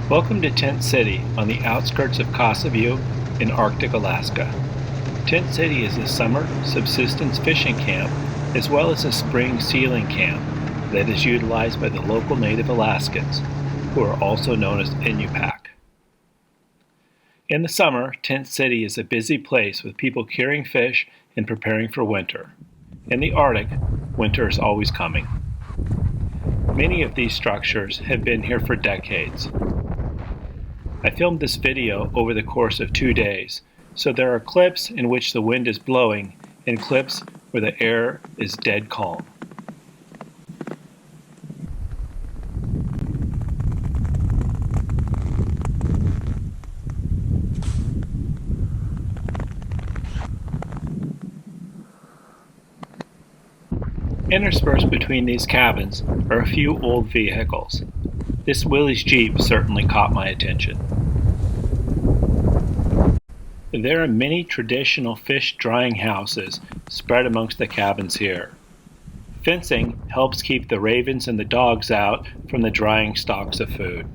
Welcome to Tent City on the outskirts of Kotzebue in Arctic Alaska. Tent City is a summer subsistence fishing camp as well as a spring sealing camp that is utilized by the local Native Alaskans, who are also known as Inupiaq. In the summer, Tent City is a busy place with people curing fish and preparing for winter. In the Arctic, winter is always coming. Many of these structures have been here for decades. I filmed this video over the course of 2 days, so there are clips in which the wind is blowing and clips where the air is dead calm. Interspersed between these cabins are a few old vehicles. This Willys Jeep certainly caught my attention. There are many traditional fish drying houses spread amongst the cabins here. Fencing helps keep the ravens and the dogs out from the drying stocks of food.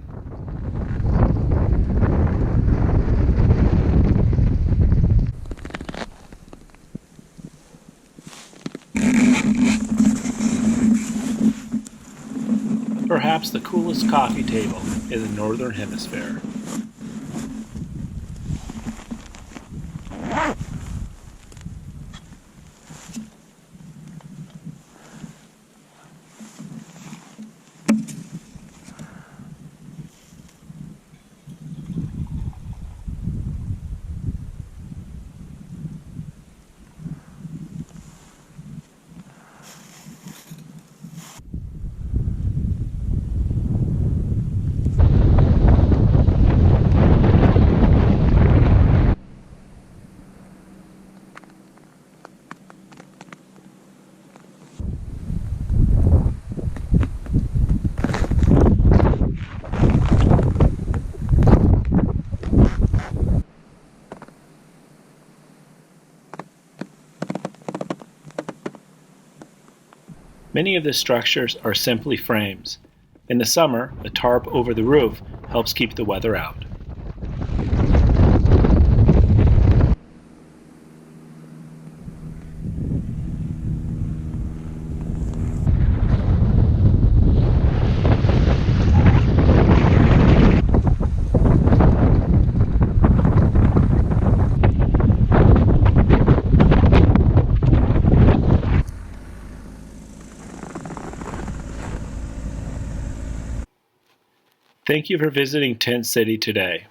Perhaps the coolest coffee table in the Northern Hemisphere. Many of the structures are simply frames. In the summer, a tarp over the roof helps keep the weather out. Thank you for visiting Tent City today.